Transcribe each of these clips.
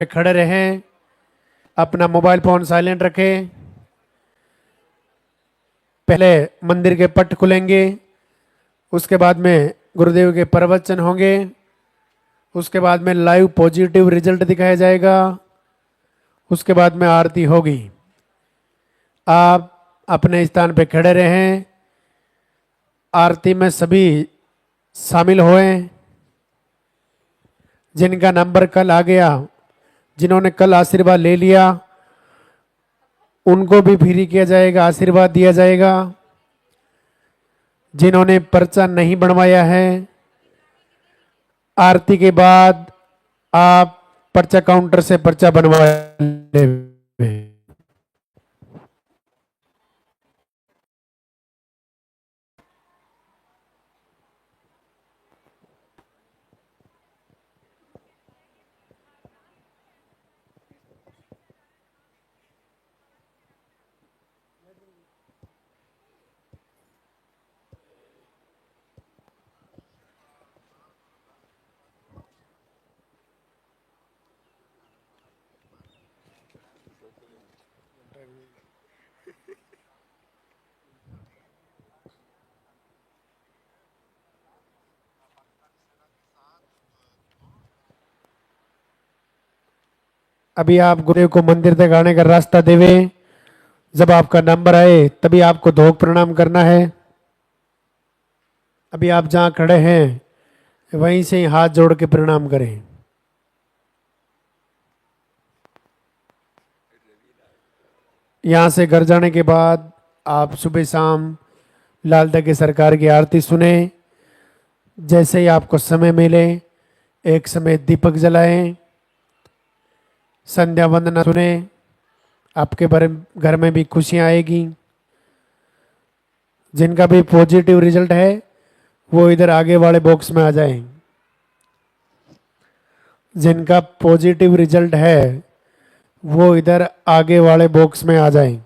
खड़े रहें, अपना मोबाइल फोन साइलेंट रखें। पहले मंदिर के पट खुलेंगे, उसके बाद में गुरुदेव के प्रवचन होंगे, उसके बाद में लाइव पॉजिटिव रिजल्ट दिखाया जाएगा, उसके बाद में आरती होगी। आप अपने स्थान पे खड़े रहें, आरती में सभी शामिल हुए। जिनका नंबर कल आ गया, जिन्होंने कल आशीर्वाद ले लिया, उनको भी फ्री किया जाएगा, आशीर्वाद दिया जाएगा। जिन्होंने पर्चा नहीं बनवाया है, आरती के बाद आप पर्चा काउंटर से पर्चा बनवा ले। अभी आप गुरुदेव को मंदिर तक आने का रास्ता देवे। जब आपका नंबर आए तभी आपको धोख प्रणाम करना है। अभी आप जहां खड़े हैं वहीं से ही हाथ जोड़ के प्रणाम करें। यहां से घर जाने के बाद आप सुबह शाम लालदा की सरकार की आरती सुने। जैसे ही आपको समय मिले एक समय दीपक जलाएं, संध्या वंदना सुने। आपके घर में भी खुशियां आएगी। जिनका भी पॉजिटिव रिजल्ट है वो इधर आगे वाले बॉक्स में आ जाएं। जिनका पॉजिटिव रिजल्ट है वो इधर आगे वाले बॉक्स में आ जाएं।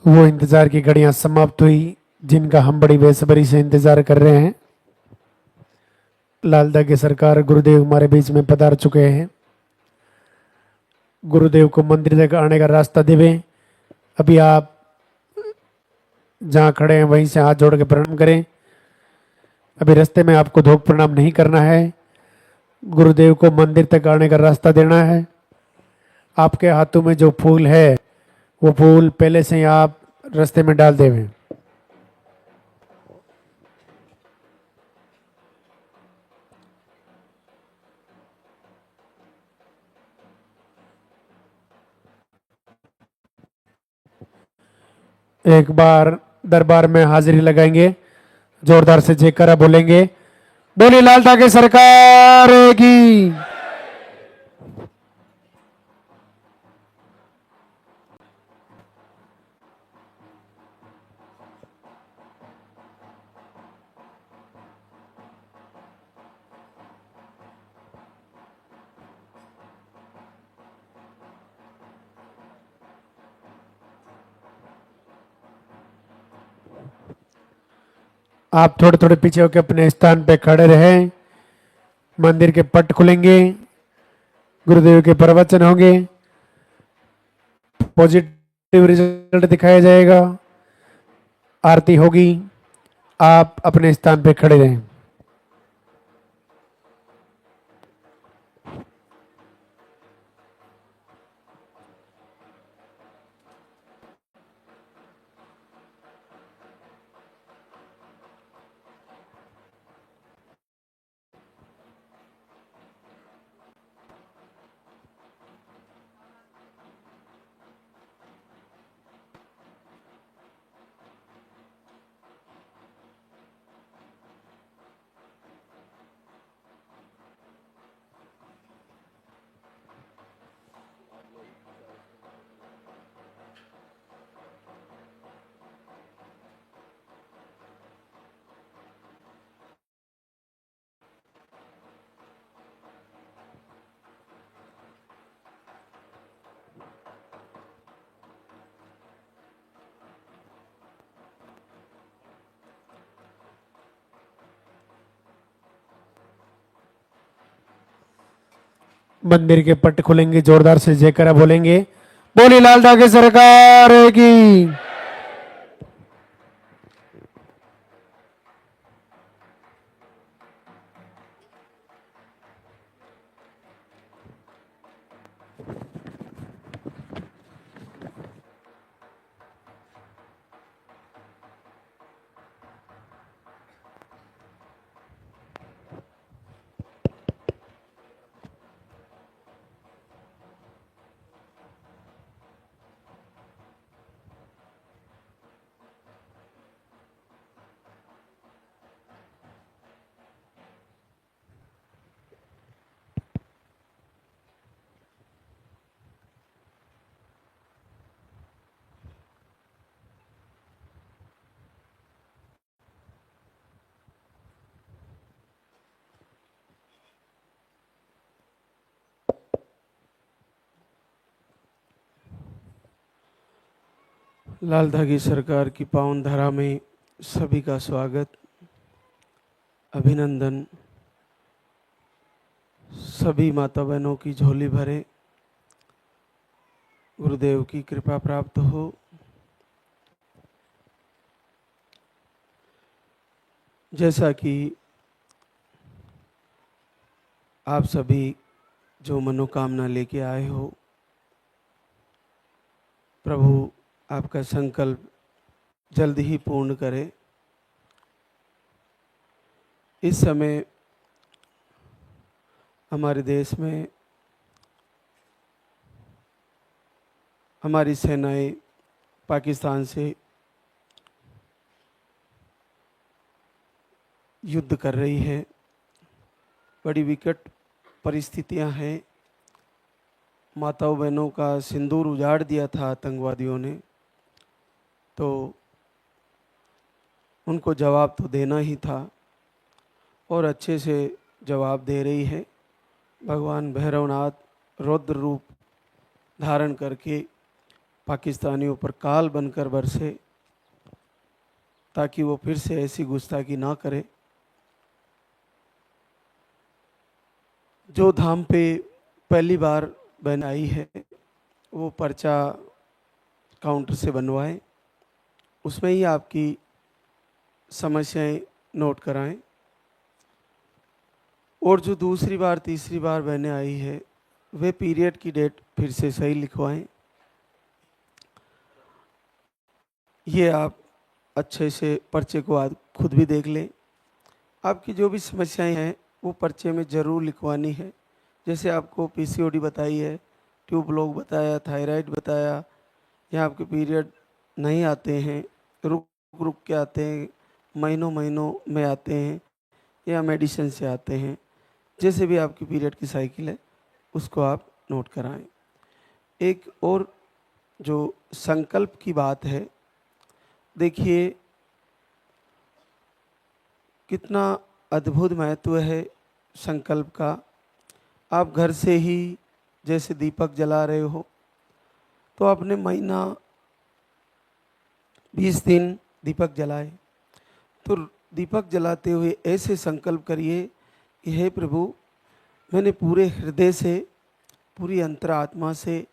वो इंतजार की घड़ियां समाप्त हुई जिनका हम बड़ी बेसब्री से इंतजार कर रहे हैं। लालदा की सरकार गुरुदेव हमारे बीच में पधार चुके हैं। गुरुदेव को मंदिर तक आने का रास्ता देवे। अभी आप जहां खड़े हैं वहीं से हाथ जोड़ के प्रणाम करें। अभी रास्ते में आपको धोख प्रणाम नहीं करना है। गुरुदेव को मंदिर तक आने का रास्ता देना है। आपके हाथों में जो फूल है वो फूल पहले से ही आप रास्ते में डाल देवे। एक बार दरबार में हाजिरी लगाएंगे, जोरदार से जयकारा बोलेंगे। बोली लालता की सरकार की। आप थोड़े थोड़े पीछे होकर अपने स्थान पे खड़े रहें। मंदिर के पट खुलेंगे, गुरुदेव के प्रवचन होंगे, पॉजिटिव रिजल्ट दिखाया जाएगा, आरती होगी। आप अपने स्थान पे खड़े रहें। मंदिर के पट खुलेंगे, जोरदार से जयकारा बोलेंगे। बोली लालदा की सरकार की। लालधा की सरकार की पावन धारा में सभी का स्वागत, अभिनंदन। सभी माता बहनों की झोली भरे, गुरुदेव की कृपा प्राप्त हो। जैसा कि आप सभी जो मनोकामना लेके आए हो, प्रभु आपका संकल्प जल्द ही पूर्ण करे। इस समय हमारे देश में हमारी सेनाएं पाकिस्तान से युद्ध कर रही है। बड़ी विकट परिस्थितियां हैं। माताओं बहनों का सिंदूर उजाड़ दिया था आतंकवादियों ने, तो उनको जवाब तो देना ही था और अच्छे से जवाब दे रही है। भगवान भैरवनाथ रौद्र रूप धारण करके पाकिस्तानियों पर काल बनकर बरसे, ताकि वो फिर से ऐसी गुस्ताखी ना करे। जो धाम पे पहली बार बहन आई है वो पर्चा काउंटर से बनवाएं, उसमें ही आपकी समस्याएं नोट कराएं। और जो दूसरी बार तीसरी बार बहनें आई है वे पीरियड की डेट फिर से सही लिखवाएं। ये आप अच्छे से पर्चे को आज खुद भी देख लें। आपकी जो भी समस्याएं हैं वो पर्चे में ज़रूर लिखवानी है। जैसे आपको पीसीओडी बताई है, ट्यूब ब्लॉक बताया, थायराइड बताया, या आपके पीरियड नहीं आते हैं, रुक रुक के आते हैं, महीनों महीनों में आते हैं, या मेडिसिन से आते हैं, जैसे भी आपकी पीरियड की साइकिल है उसको आप नोट कराएं। एक और जो संकल्प की बात है, देखिए कितना अद्भुत महत्व है संकल्प का। आप घर से ही जैसे दीपक जला रहे हो तो आपने महीना 20 दिन दीपक जलाए, तो दीपक जलाते हुए ऐसे संकल्प करिए कि हे प्रभु, मैंने पूरे हृदय से, पूरी अंतरात्मा से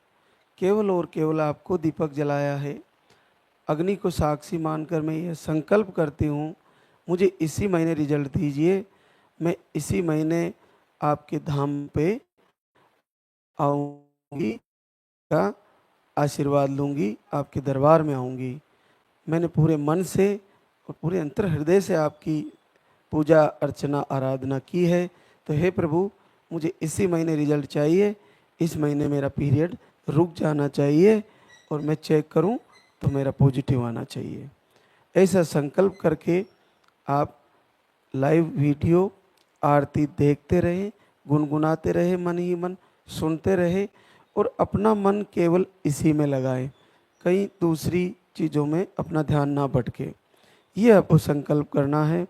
केवल और केवल आपको दीपक जलाया है। अग्नि को साक्षी मानकर मैं यह संकल्प करती हूँ, मुझे इसी महीने रिजल्ट दीजिए। मैं इसी महीने आपके धाम पे आऊँगी, का आशीर्वाद लूँगी, आपके दरबार में आऊँगी। मैंने पूरे मन से और पूरे अंतर हृदय से आपकी पूजा अर्चना आराधना की है। तो हे प्रभु, मुझे इसी महीने रिजल्ट चाहिए, इस महीने मेरा पीरियड रुक जाना चाहिए और मैं चेक करूं तो मेरा पॉजिटिव आना चाहिए। ऐसा संकल्प करके आप लाइव वीडियो आरती देखते रहें, गुनगुनाते रहे, मन ही मन सुनते रहे और अपना मन केवल इसी में लगाएं, कहीं दूसरी चीज़ों में अपना ध्यान ना भटके। ये आपको संकल्प करना है।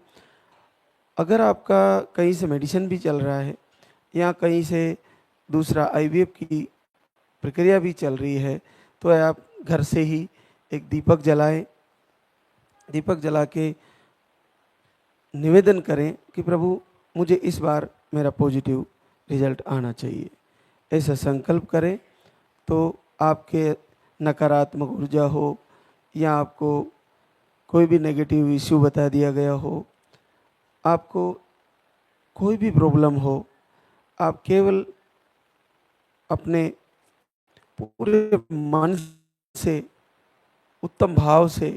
अगर आपका कहीं से मेडिसिन भी चल रहा है या कहीं से दूसरा आईवीएफ की प्रक्रिया भी चल रही है, तो आप घर से ही एक दीपक जलाएं। दीपक जला के निवेदन करें कि प्रभु, मुझे इस बार मेरा पॉजिटिव रिजल्ट आना चाहिए। ऐसा संकल्प करें तो आपके नकारात्मक ऊर्जा हो या आपको कोई भी नेगेटिव इश्यू बता दिया गया हो, आपको कोई भी प्रॉब्लम हो, आप केवल अपने पूरे मन से, उत्तम भाव से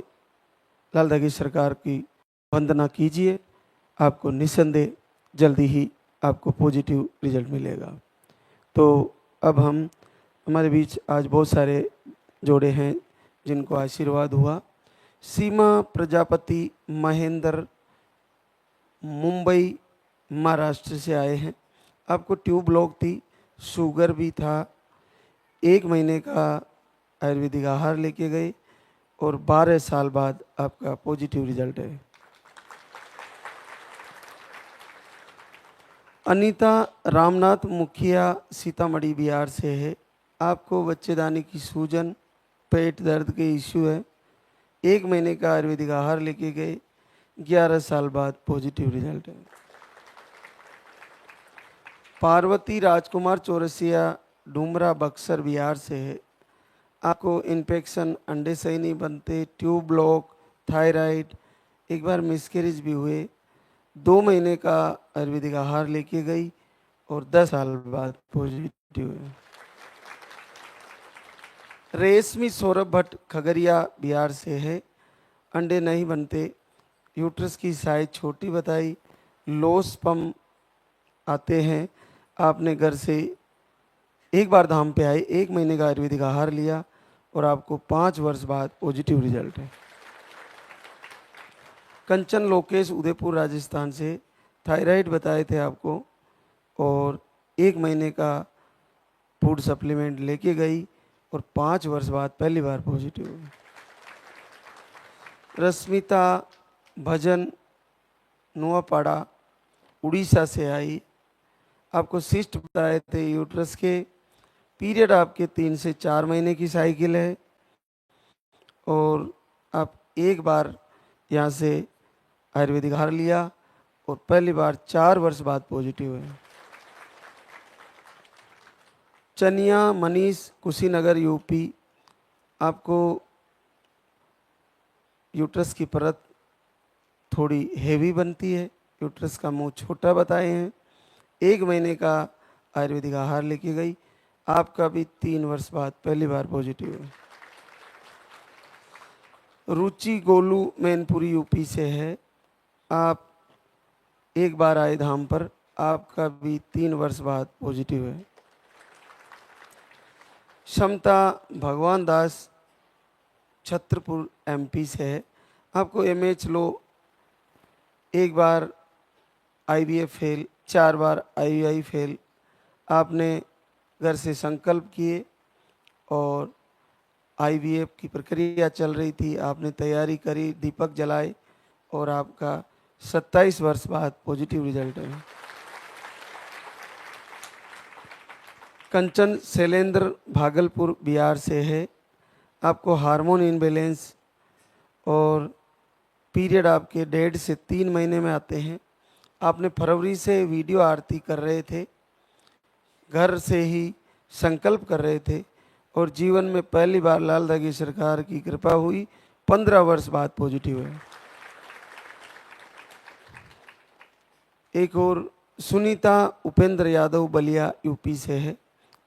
लाल दागी सरकार की वंदना कीजिए। आपको निस्संदेह जल्दी ही आपको पॉजिटिव रिजल्ट मिलेगा। तो अब हमारे बीच आज बहुत सारे जोड़े हैं जिनको आशीर्वाद हुआ। सीमा प्रजापति महेंद्र मुंबई महाराष्ट्र से आए हैं। आपको ट्यूब ब्लॉक थी, शुगर भी था, 1 महीने का आयुर्वेदिक आहार लेके गए और 12 साल बाद आपका पॉजिटिव रिजल्ट है। अनीता रामनाथ मुखिया सीतामढ़ी बिहार से है। आपको बच्चेदानी की सूजन, पेट दर्द के इश्यू है, 1 महीने का आयुर्वेदिक आहार लेके गए, 11 साल बाद पॉजिटिव रिजल्ट है। पार्वती राजकुमार चौरसिया डूमरा बक्सर बिहार से है। आपको इन्फेक्शन, अंडे सही नहीं बनते, ट्यूब ब्लॉक, थायराइड, एक बार मिसकैरेज भी हुए, 2 महीने का आयुर्वेदिक आहार लेके गई और 10 साल बाद पॉजिटिव है। रेशमी सौरभ भट्ट खगड़िया बिहार से है। अंडे नहीं बनते, यूट्रस की साइज छोटी बताई, लोस पम आते हैं। आपने घर से एक बार धाम पे आए, 1 महीने का आयुर्वेदिक आहार लिया और आपको 5 वर्ष बाद पॉजिटिव रिजल्ट है। कंचन लोकेश उदयपुर राजस्थान से, थायराइड बताए थे आपको और 1 महीने का फूड सप्लीमेंट लेके गई और 5 वर्ष बाद पहली बार पॉजिटिव हुई। रश्मिता भजन नुआपाड़ा उड़ीसा से आई। आपको सिस्ट बताए थे यूट्रस के, पीरियड आपके 3 से 4 महीने की साइकिल है, और आप एक बार यहाँ से आयुर्वेदिक आहार लिया और पहली बार 4 वर्ष बाद पॉजिटिव हुए। चनिया मनीष, कुशीनगर, यूपी। आपको यूट्रस की परत थोड़ी हेवी बनती है, यूट्रस का मुंह छोटा बताए हैं। 1 महीने का आयुर्वेदिक आहार लेके गई, आपका भी 3 वर्ष बाद पहली बार पॉजिटिव है। रुचि गोलू मैनपुरी यूपी से है। आप एक बार आए धाम पर, आपका भी 3 वर्ष बाद पॉजिटिव है। क्षमता भगवान दास छत्रपुर एमपी से है। आपको एमएच लो, एक बार आईवीएफ फेल, 4 बार आईवीआई फेल। आपने घर से संकल्प किए और आईवीएफ की प्रक्रिया चल रही थी, आपने तैयारी करी, दीपक जलाए और आपका 27 वर्ष बाद पॉजिटिव रिजल्ट है। कंचन शैलेंद्र भागलपुर बिहार से है। आपको हार्मोन इनबैलेंस और पीरियड आपके 1.5 से 3 महीने में आते हैं। आपने फरवरी से वीडियो आरती कर रहे थे, घर से ही संकल्प कर रहे थे और जीवन में पहली बार लाल दागी सरकार की कृपा हुई, 15 वर्ष बाद पॉजिटिव है। एक और सुनीता उपेंद्र यादव बलिया यूपी से है।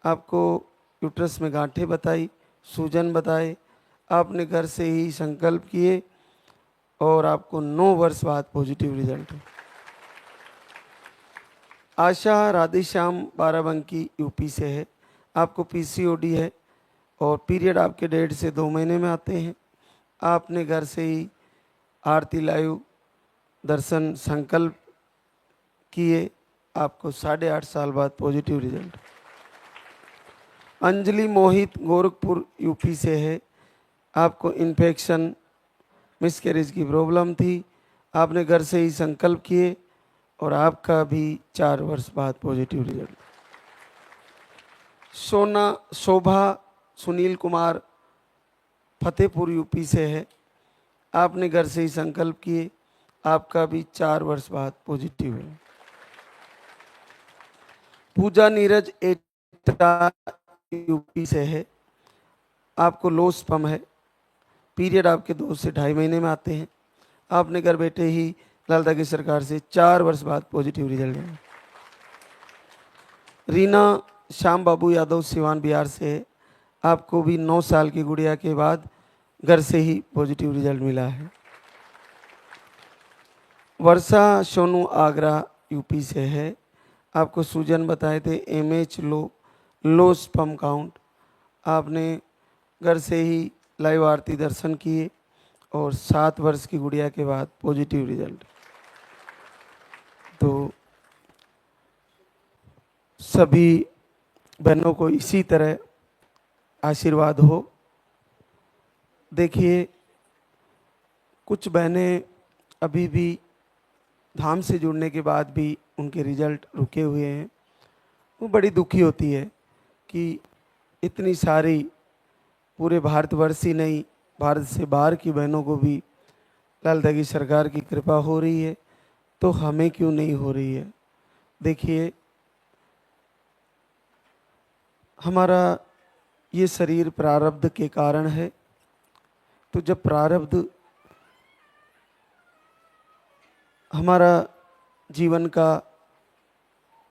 आपको यूट्रस में गांठें बताई, सूजन बताए, आपने घर से ही संकल्प किए और आपको 9 वर्ष बाद पॉजिटिव रिजल्ट है। आशा राधेश्याम बाराबंकी यूपी से है। आपको पीसीओडी है और पीरियड आपके 1.5 से 2 महीने में आते हैं। आपने घर से ही आरती लाइव दर्शन संकल्प किए, आपको 8.5 साल बाद पॉजिटिव रिजल्ट। अंजलि मोहित गोरखपुर यूपी से है। आपको इन्फेक्शन मिसकैरेज की प्रॉब्लम थी, आपने घर से ही संकल्प किए और आपका भी 4 वर्ष बाद पॉजिटिव रिजल्ट। शोभा सुनील कुमार फतेहपुर यूपी से है। आपने घर से ही संकल्प किए, आपका भी 4 वर्ष बाद पॉजिटिव है। पूजा नीरज एटा यूपी से है। आपको लो स्पम है, पीरियड आपके 2 से 2.5 महीने में आते हैं। आपने घर बैठे ही लाल दागी सरकार से 4 वर्ष बाद पॉजिटिव रिजल्ट है। रीना श्याम बाबू यादव सिवान बिहार से है। आपको भी 9 साल की गुड़िया के बाद घर से ही पॉजिटिव रिजल्ट मिला है। वर्षा सोनू आगरा यूपी से है। आपको सूजन बताए थे, एमएच लो स्पम काउंट। आपने घर से ही लाइव आरती दर्शन किए और 7 वर्ष की गुड़िया के बाद पॉजिटिव रिजल्ट। तो सभी बहनों को इसी तरह आशीर्वाद हो। देखिए, कुछ बहनें अभी भी धाम से जुड़ने के बाद भी उनके रिजल्ट रुके हुए हैं। वो बड़ी दुखी होती है कि इतनी सारी पूरे भारतवर्ष ही नहीं, भारत से बाहर की बहनों को भी लाल दागी सरकार की कृपा हो रही है, तो हमें क्यों नहीं हो रही है। देखिए, हमारा ये शरीर प्रारब्ध के कारण है, तो जब प्रारब्ध हमारा जीवन का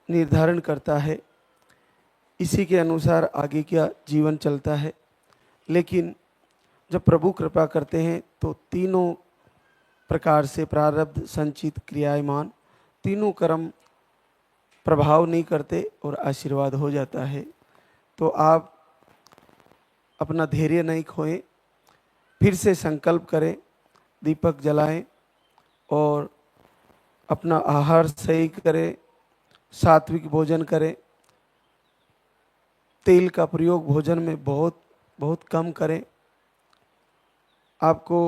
निर्धारण करता है, इसी के अनुसार आगे का जीवन चलता है। लेकिन जब प्रभु कृपा करते हैं तो तीनों प्रकार से प्रारब्ध संचित क्रियामान, तीनों कर्म प्रभाव नहीं करते और आशीर्वाद हो जाता है। तो आप अपना धैर्य नहीं खोएं, फिर से संकल्प करें, दीपक जलाएं और अपना आहार सही करें, सात्विक भोजन करें, तेल का प्रयोग भोजन में बहुत बहुत कम करें। आपको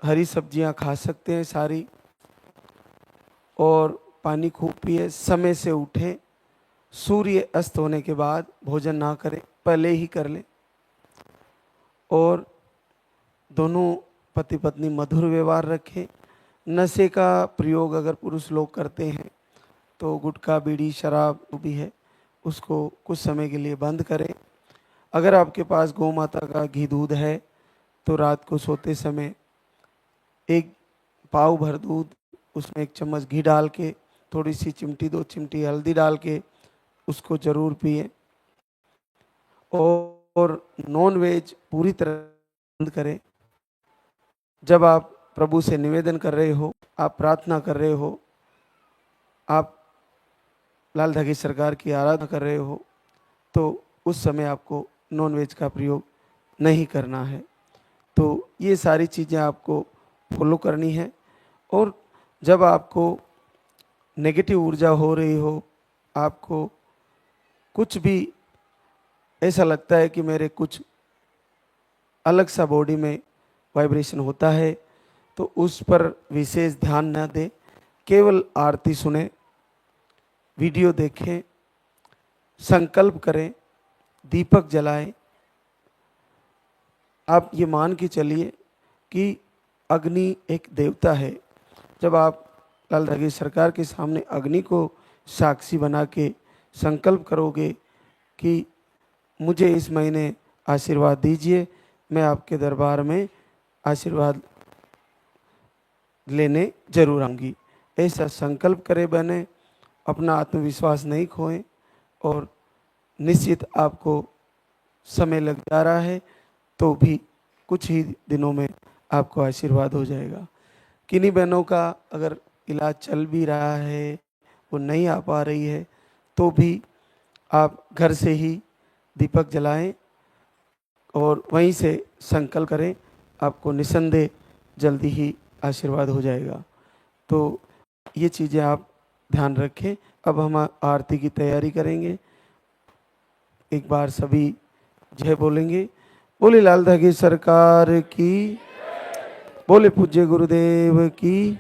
हरी सब्जियां खा सकते हैं सारी, और पानी खूब पिए, समय से उठें, सूर्य अस्त होने के बाद भोजन ना करें, पहले ही कर लें। और दोनों पति पत्नी मधुर व्यवहार रखें। नशे का प्रयोग अगर पुरुष लोग करते हैं तो गुटखा बीड़ी शराब जो भी है उसको कुछ समय के लिए बंद करें। अगर आपके पास गौ माता का घी दूध है तो रात को सोते समय एक पाव भर दूध, उसमें 1 चम्मच घी डाल के, थोड़ी सी चिमटी 2 चिमटी हल्दी डाल के उसको जरूर पिए। और नॉन वेज पूरी तरह बंद करें। जब आप प्रभु से निवेदन कर रहे हो, आप प्रार्थना कर रहे हो, आप लाल धागी सरकार की आराधना कर रहे हो, तो उस समय आपको नॉन वेज का प्रयोग नहीं करना है। तो ये सारी चीज़ें आपको फॉलो करनी है। और जब आपको नेगेटिव ऊर्जा हो रही हो, आपको कुछ भी ऐसा लगता है कि मेरे कुछ अलग सा बॉडी में वाइब्रेशन होता है, तो उस पर विशेष ध्यान न दें, केवल आरती सुने, वीडियो देखें, संकल्प करें, दीपक जलाएं। आप ये मान के चलिए कि अग्नि एक देवता है। जब आप लाल धागी सरकार के सामने अग्नि को साक्षी बना के संकल्प करोगे कि मुझे इस महीने आशीर्वाद दीजिए, मैं आपके दरबार में आशीर्वाद लेने जरूर आऊँगी, ऐसा संकल्प करें बने। अपना आत्मविश्वास नहीं खोएं और निश्चित आपको समय लग जा रहा है तो भी कुछ ही दिनों में आपको आशीर्वाद हो जाएगा। किन्हीं बहनों का अगर इलाज चल भी रहा है, वो नहीं आ पा रही है, तो भी आप घर से ही दीपक जलाएं और वहीं से संकल्प करें, आपको निसंदेह जल्दी ही आशीर्वाद हो जाएगा। तो ये चीज़ें आप ध्यान रखें। अब हम आरती की तैयारी करेंगे। एक बार सभी जय बोलेंगे। बोले लाल धागी सरकार की, बोले पूज्य गुरुदेव की।